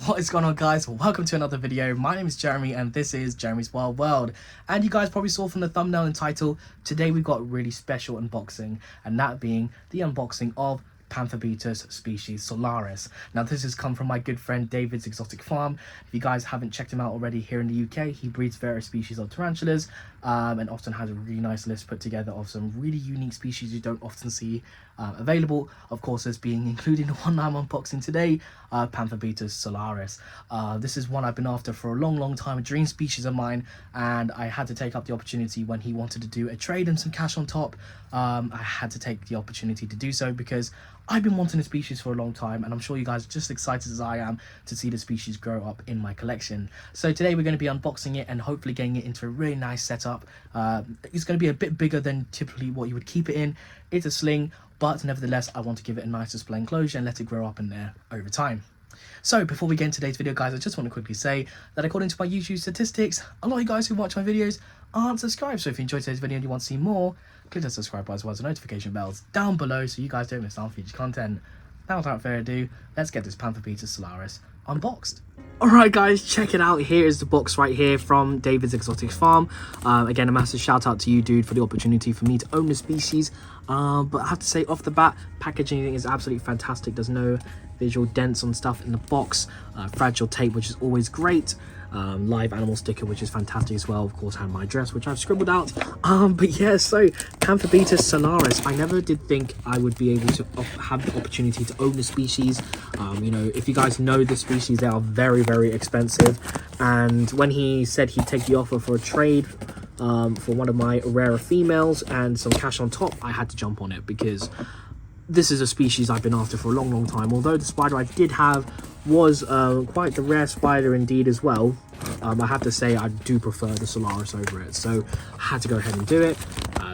What is going on, guys? Welcome to another video. My name is Jeremy and this is Jeremy's Wild World. And you guys probably saw from the thumbnail and title, today we've got a really special unboxing, and that being the unboxing of Pamphobetus species Solaris. Now this has come from my good friend David's Exotic Farm. If you guys haven't checked him out already, here in the UK he breeds various species of tarantulas and often has a really nice list put together of some really unique species you don't often see available. Of course, as being including the one I'm unboxing today, Pamphobetus Solaris. This is one I've been after for a long time, a dream species of mine, and I had to take up the opportunity when he wanted to do a trade and some cash on top. I had to take the opportunity to do so because I've been wanting a species for a long time, and I'm sure you guys are just excited as I am to see the species grow up in my collection. So today we're going to be unboxing it and hopefully getting it into a really nice setup. It's going to be a bit bigger than typically what you would keep it in. It's a sling, but nevertheless I want to give it a nice display enclosure and let it grow up in there over time. So before we get into today's video, guys, I just want to quickly say that according to my YouTube statistics, a lot of you guys who watch my videos aren't subscribed. So if you enjoyed today's video and you want to see more, click the subscribe button as well as the notification bells down below so you guys don't miss out on future content. Now without further ado, let's get this Pamphobetus Solaris unboxed. Alright guys, check it out. Here is the box right here from David's Exotic Farm. Again, a massive shout out to you, dude, for the opportunity for me to own the species. But I have to say, off the bat, packaging is absolutely fantastic. There's no visual dents on stuff in the box. Fragile tape, which is always great. Live animal sticker, which is fantastic as well. Of course, had my address, which I've scribbled out. But yeah, so Pamphobetus Solaris, I never did think I would be able to have the opportunity to own the species. You know, if you guys know the species, they are very expensive, and when he said he'd take the offer for a trade for one of my rarer females and some cash on top, I had to jump on it because this is a species I've been after for a long time. Although the spider I did have was quite the rare spider indeed as well, I have to say I do prefer the Solaris over it, so I had to go ahead and do it.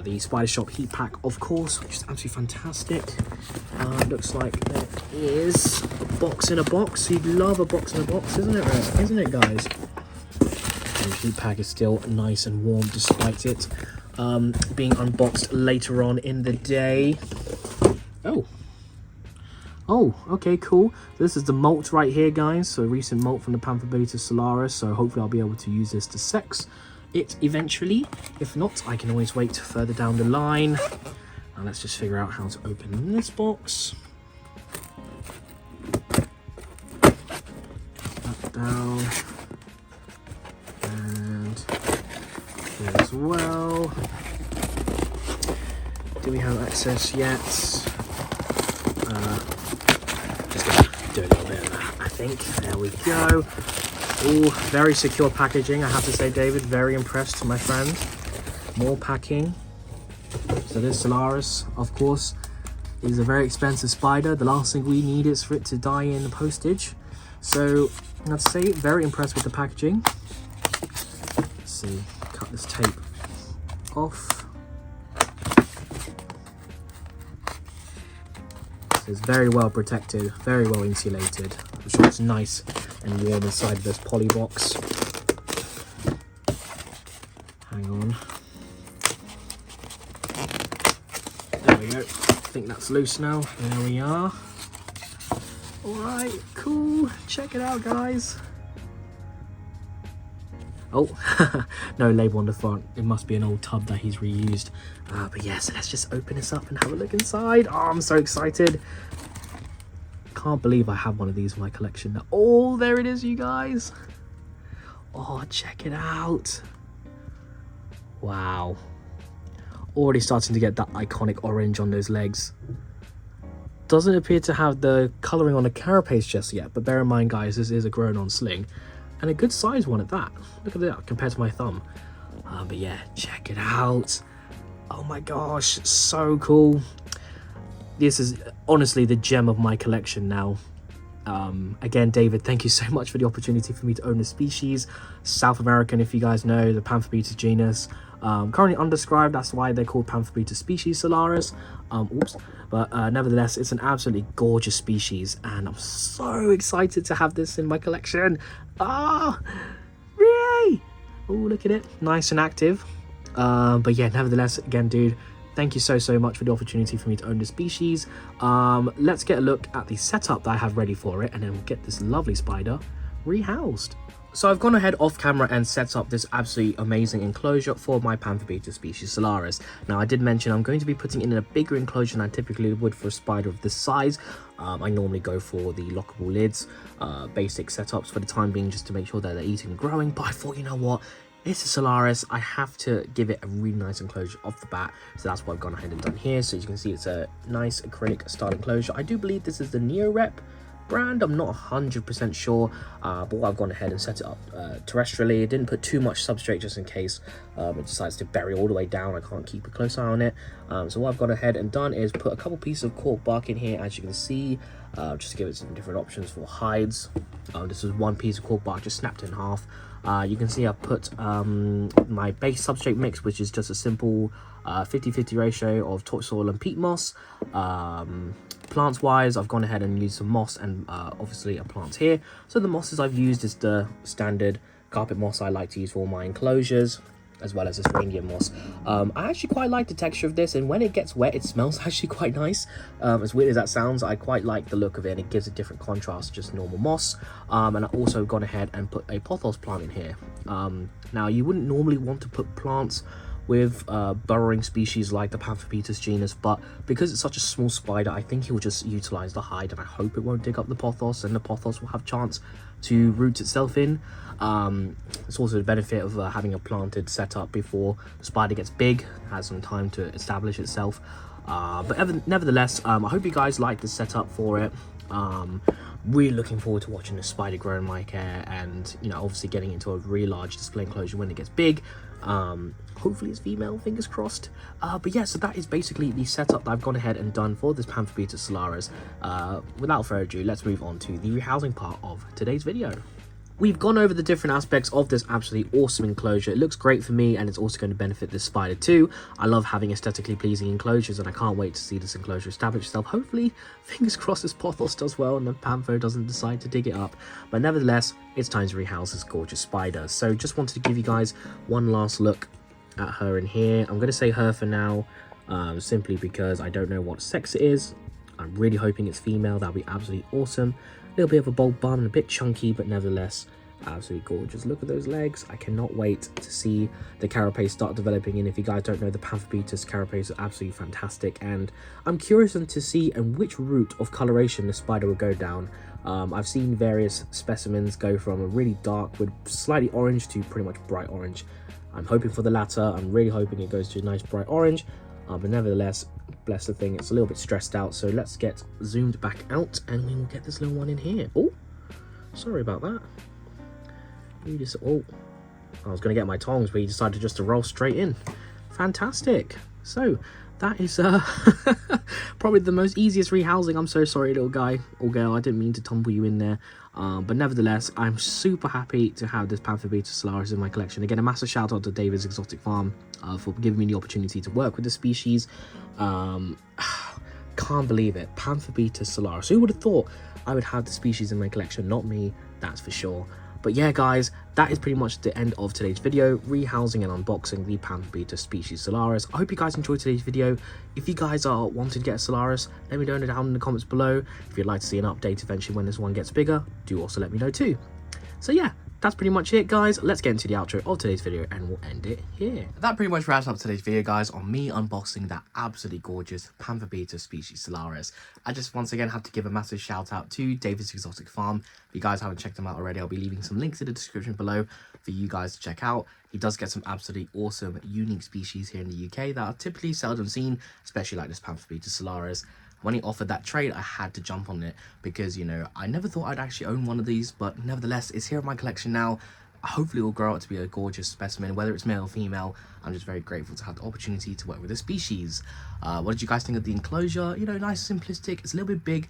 The Spider Shop heat pack, of course, which is absolutely fantastic. Looks like there is a box in a box. You'd love a box in a box, isn't it, Red? Isn't it, guys? The heat pack is still nice and warm despite it being unboxed later on in the day. Oh, okay, cool. This is the molt right here, guys. So recent molt from the Pamphobetus Solaris. So hopefully I'll be able to use this to sex it eventually. If not, I can always wait further down the line. Now let's just figure out how to open this box. That down. And here as well. Do we have access yet? Just gonna do a little bit of that, I think. There we go. Oh, very secure packaging, I have to say, David. Very impressed, my friend. More packing. So this Solaris, of course, is a very expensive spider. The last thing we need is for it to die in postage. So I'd say very impressed with the packaging. Let's see, cut this tape off. It's very well protected, very well insulated. I'm sure it's nice and warm inside of this poly box. Hang on. There we go. I think that's loose now. There we are. Alright, cool. Check it out, guys. Oh, no label on the front. It must be an old tub that he's reused. But yeah, so let's just open this up and have a look inside. Oh, I'm so excited. Can't believe I have one of these in my collection now. Oh, there it is, you guys. Oh, check it out. Wow. Already starting to get that iconic orange on those legs. Doesn't appear to have the colouring on the carapace just yet, but bear in mind, guys, this is a grown-on sling. And a good size one at that. Look at that compared to my thumb. But yeah, check it out. Oh my gosh, so cool. This is honestly the gem of my collection now. Again, David, thank you so much for the opportunity for me to own the species. South American, if you guys know, the Pamphobetus genus. Currently undescribed, that's why they're called Pamphobetus species Solaris. But nevertheless, it's an absolutely gorgeous species, and I'm so excited to have this in my collection. Ah, yay! Oh, look at it, nice and active. But yeah, nevertheless, again, dude, thank you so much for the opportunity for me to own the species. Let's get a look at the setup that I have ready for it, and then we'll get this lovely spider rehoused. So I've gone ahead off camera and set up this absolutely amazing enclosure for my Pamphobetus species Solaris. Now I did mention I'm going to be putting in a bigger enclosure than I typically would for a spider of this size. I normally go for the lockable lids, basic setups for the time being, just to make sure that they're eating and growing. But I thought, you know what, it's a Solaris, I have to give it a really nice enclosure off the bat. So that's what I've gone ahead and done here. So as you can see, it's a nice acrylic style enclosure. I do believe this is the Neo Rep brand, I'm not 100% sure, but I've gone ahead and set it up terrestrially. I didn't put too much substrate just in case it decides to bury all the way down. I can't keep a close eye on it. So what I've gone ahead and done is put a couple pieces of cork bark in here, as you can see, just to give it some different options for hides. This is one piece of cork bark just snapped in half. You can see I've put my base substrate mix, which is just a simple 50-50 ratio of topsoil and peat moss. Plants wise, I've gone ahead and used some moss and obviously a plant here. So the mosses I've used is the standard carpet moss I like to use for my enclosures, as well as this reindeer moss. I actually quite like the texture of this, and when it gets wet it smells actually quite nice. As weird as that sounds, I quite like the look of it, and it gives a different contrast to just normal moss. And I've also gone ahead and put a pothos plant in here. Now you wouldn't normally want to put plants with burrowing species like the Pamphobetus genus, but because it's such a small spider, I think it will just utilize the hide, and I hope it won't dig up the pothos, and the pothos will have chance to root itself in. It's also the benefit of having a planted setup before the spider gets big, has some time to establish itself. But nevertheless, I hope you guys like the setup for it. Really looking forward to watching the spider grow in my care, and you know, obviously getting into a really large display enclosure when it gets big. Hopefully it's female, fingers crossed. But yeah, so that is basically the setup that I've gone ahead and done for this Pamphobetus Solaris. Without further ado, let's move on to the rehousing part of today's video. We've gone over the different aspects of this absolutely awesome enclosure. It looks great for me, and it's also going to benefit this spider too. I love having aesthetically pleasing enclosures, and I can't wait to see this enclosure establish itself. Hopefully, fingers crossed, this pothos does well and the Pampho doesn't decide to dig it up. But nevertheless, it's time to rehouse this gorgeous spider. So just wanted to give you guys one last look at her in here. I'm going to say her for now, simply because I don't know what sex it is. I'm really hoping it's female. That'll be absolutely awesome. A little bit of a bold bum and a bit chunky, but nevertheless absolutely gorgeous. Look at those legs. I cannot wait to see the carapace start developing. And if you guys don't know, the Pamphobetus carapace is absolutely fantastic, and I'm curious to see which route of coloration the spider will go down. I've seen various specimens go from a really dark with slightly orange to pretty much bright orange. I'm hoping for the latter. I'm really hoping it goes to a nice bright orange. But nevertheless, bless the thing, it's a little bit stressed out. So let's get zoomed back out, and we will get this little one in here. Oh, sorry about that. Oh, I was going to get my tongs, but he decided just to roll straight in. Fantastic. So that is probably the most easiest rehousing. I'm so sorry, little guy or girl. I didn't mean to tumble you in there. But nevertheless, I'm super happy to have this Pamphobetus Solaris in my collection. Again, a massive shout out to David's Exotic Farm for giving me the opportunity to work with the species. Can't believe it. Pamphobetus Solaris. Who would have thought I would have the species in my collection? Not me, that's for sure. But yeah, guys, that is pretty much the end of today's video, rehousing and unboxing the Pamphobetus species Solaris. I hope you guys enjoyed today's video. If you guys are wanting to get a Solaris, let me know down in the comments below. If you'd like to see an update eventually when this one gets bigger, do also let me know too. So yeah, that's pretty much it, guys. Let's get into the outro of today's video, and we'll end it here. That pretty much wraps up today's video, guys, on me unboxing that absolutely gorgeous Pamphobetus species Solaris. I just once again have to give a massive shout out to David's Exotic Farm. If you guys haven't checked them out already, I'll be leaving some links in the description below for you guys to check out. He does get some absolutely awesome, unique species here in the UK that are typically seldom seen, especially like this Pamphobetus Solaris. When he offered that trade, I had to jump on it because, you know, I never thought I'd actually own one of these, but nevertheless, it's here in my collection now. Hopefully it will grow out to be a gorgeous specimen, whether it's male or female. I'm just very grateful to have the opportunity to work with this species. What did you guys think of the enclosure? You know, nice, simplistic. It's a little bit big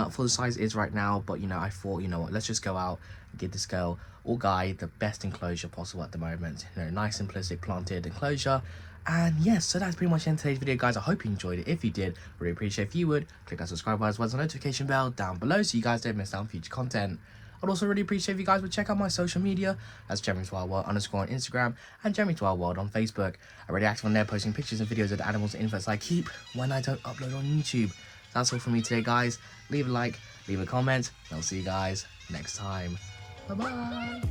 for the size it is right now, but, you know, I thought, you know what, let's just go out and give this girl or guy the best enclosure possible at the moment. You know, nice, simplistic, planted enclosure. And yes, so that's pretty much the end of today's video, guys. I hope you enjoyed it. If you did, really appreciate if you would click that subscribe button as well as the notification bell down below so you guys don't miss out on future content. I'd also really appreciate if you guys would check out my social media. That's Jeremy's Wild World _ on Instagram and Jeremy's Wild World on Facebook. I'm really active on there, posting pictures and videos of the animals and infants I keep when I don't upload on YouTube. That's all from me today, guys. Leave a like, leave a comment, and I'll see you guys next time. Bye bye.